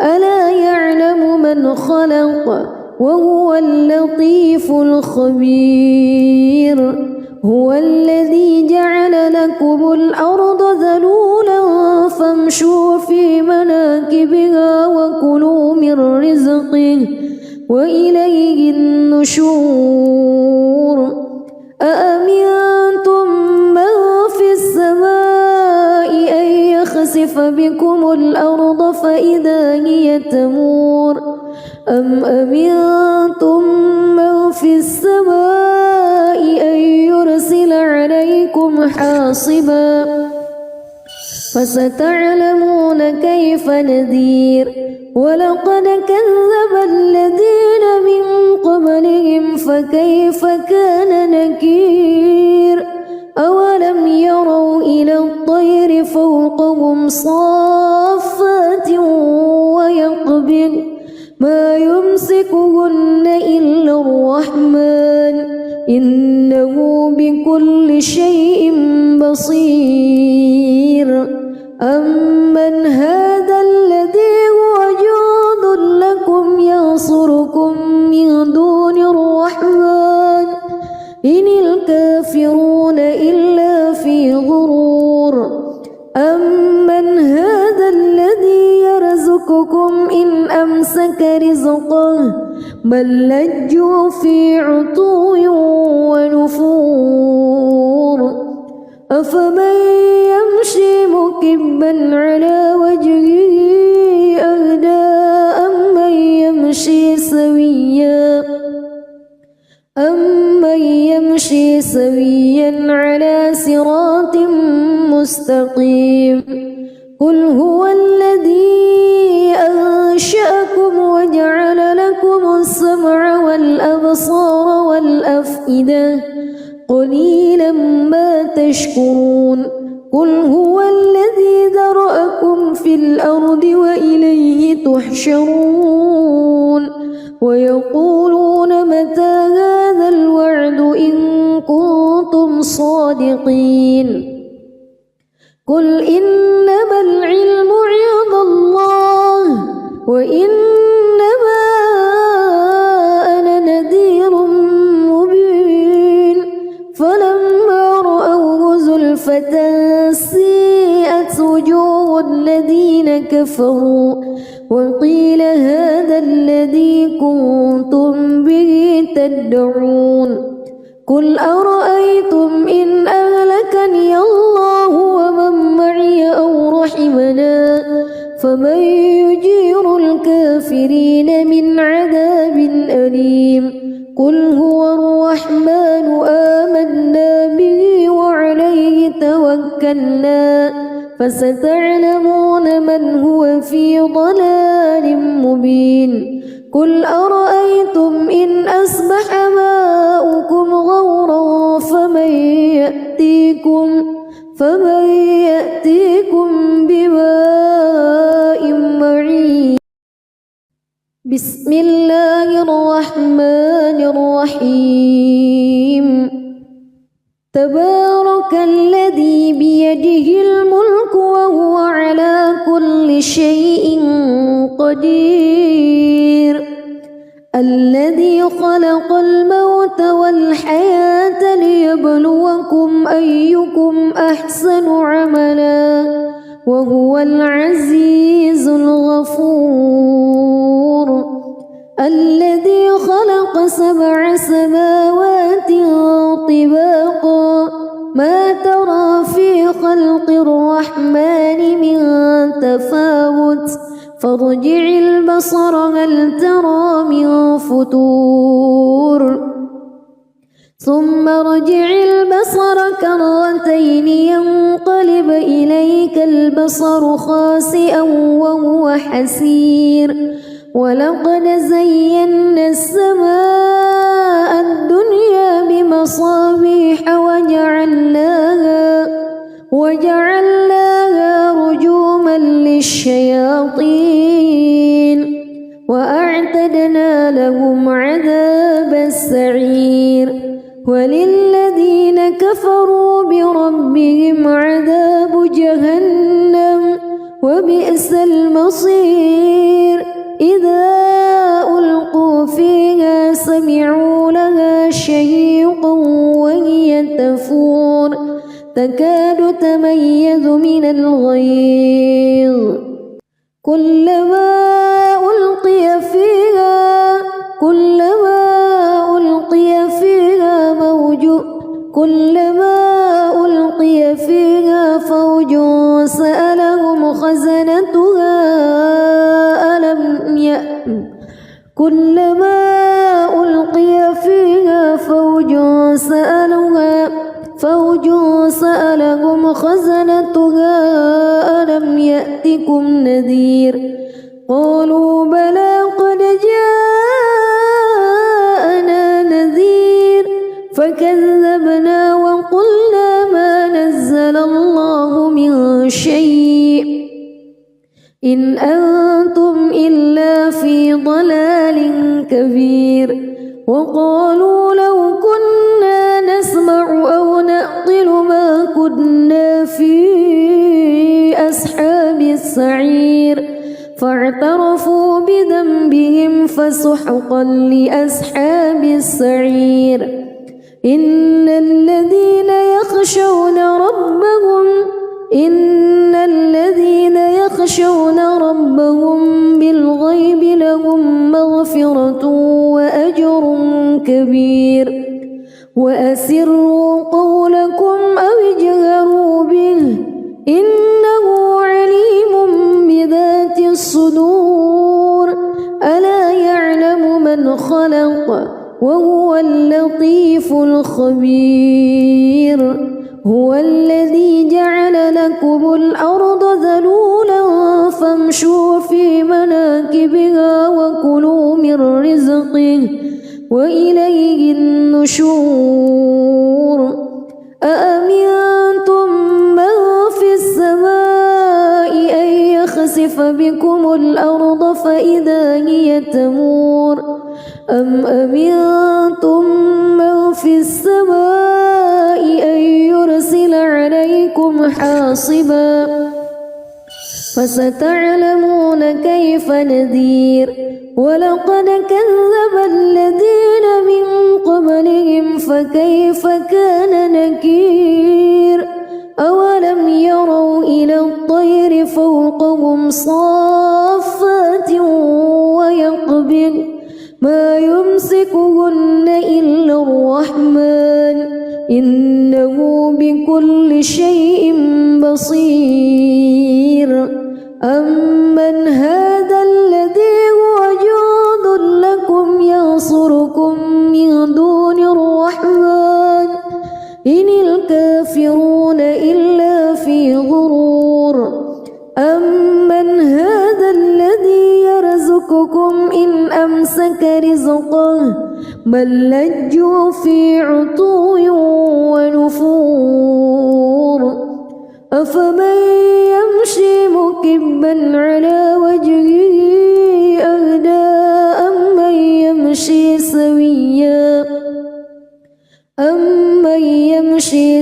Speaker 1: ألا يعلم من خلق وهو اللطيف الخبير هو الذي جعل لكم الأرض ذلولا فامشوا في مناكبها وكلوا من رزقه وإليه النشور أأمنتم من في السماء أن يخسف بكم الأرض فإذا هي تمور أم أمنتم من في السماء أن يرسل عليكم حاصبا فستعلمون كيف نذير ولقد كذب الذين من قبلهم فكيف كان نكير أولم يروا إلى الطير فوقهم صافات ويقبض ما يمسكهن إلا الرحمن إنه بكل شيء بصير أمن هذا الذي هو جند لكم ينصركم من دون الرحمن الكافرون إلا في غرور أمن هذا الذي يرزقكم إن أمسك رزقه بل لجوا في عتو ونفور أفمن يمشي مكبا على وجهه أهدى أمن يمشي سويا على صراط مستقيم قل هو الذي أنشأكم وجعل لكم السمع والأبصار والأفئدة قليلا ما تشكرون قل هو الذي ذرأكم في الأرض وإليه تحشرون ويقولون متى هذا الوعد إن كنتم صادقين قل إنما العلم عند الله وإنما أنا نذير مبين فلما رأوه زلفة سيئت وجوه الذين كفروا وقيل هذا الذي كنتم به تدعون قل أرأيتم إن أهلكني الله ومن معي أو رحمنا فمن يجير الكافرين من عذاب أليم قل هو الرحمن آمنا به وعليه توكلنا فستعلمون من هو في ضلال مبين قل أرأيتم إن أصبح ماؤكم غورا فمن يأتيكم بماء معين بسم الله الرحمن الرحيم تبارك الذي بيده الملك وهو على كل شيء قدير الذي خلق الموت والحياة ليبلوكم أيكم أحسن عملا وهو العزيز الغفور الذي خلق 7 سماوات طباقا ما ترى في خلق الرحمن من تفاوت فارجع البصر هل ترى من فتور ثم ارجع البصر كرتين ينقلب إليك البصر خاسئا وهو حسير ولقد زينا السماء الدنيا بمصابيح وجعلناها رجوما للشياطين وأعتدنا لهم عذاب السعير وللذين كفروا بربهم عذاب جهنم وبئس المصير إذا ألقوا فيها سمعوا لها شهيقا وهي تفور تكاد تميز من الغيظ كلما ألقي فيها فوج سألهم خزنتها ألم يأتكم نذير قالوا بلى قد جاءنا نذير فكذبنا وقلنا ما نزل الله من شيء إن أنتم إلا في ضلال كبير وقالوا لو كنا نسمع أو نعقل ما كنا في أصحاب السعير فاعترفوا بذنبهم فسحقا لأصحاب السعير إن هو الذي جعل لكم الأرض ذلولا فامشوا في مناكبها وكلوا من رزقه وإليه النشور أأمنتم من في السماء أن يخسف بكم الأرض فإذا هي تمور أم أمنتم من في السماء أن يرسل عليكم حاصبا فستعلمون كيف نذير ولقد كذب الذين من قبلهم فكيف كان نكير أولم يروا إلى الطير فوقهم صافات ويقبض ما يمسكهن إلا الرحمن إنه بكل شيء بصير أمن هذا الذي هو جند لكم ينصركم من دون الرحمن إن الكافرون إلا في غرور أمن هذا الذي يرزقكم إن أمسك رزقه بل لجوا في عتو ونفور أفمن يمشي مكبا على وجهه أهدى أمن يمشي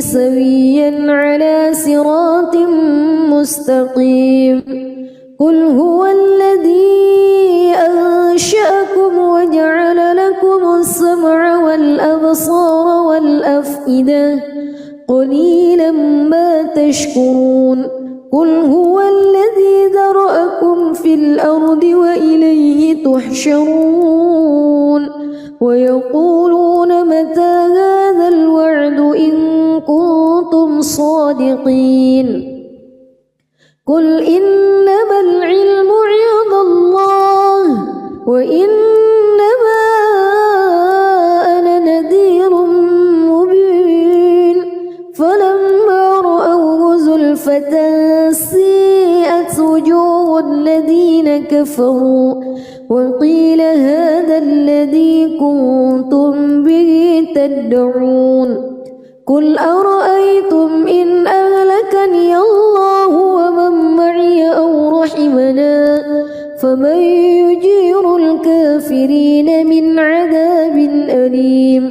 Speaker 1: سويا على صراط مستقيم قل هو الذي أنشأكم وجعل لكم السمع والأبصار والأفئدة قليلا ما تشكرون قل هو الذي ذرأكم في الأرض وإليه تحشرون ويقولون متى هذا الوعد إن كنتم صادقين قل إنما العلم عند الله وإنما أنا نذير مبين فلما رأوه زلفة سيئت وجوه الذين كفروا وقيل هذا الذي كنتم به تدعون قل أرأيتم إن أهلكني الله ومن معي أو رحمنا فمن يجير الكافرين من عذاب أليم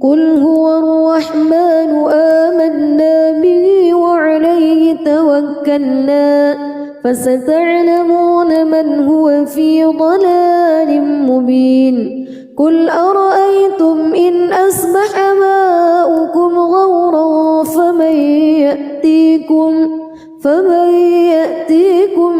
Speaker 1: قل هو الرحمن آمنا به وعليه توكلنا فستعلمون من هو في ضلال مبين قل أرأيتم إن أصبح ماؤكم غورا فمن يأتيكم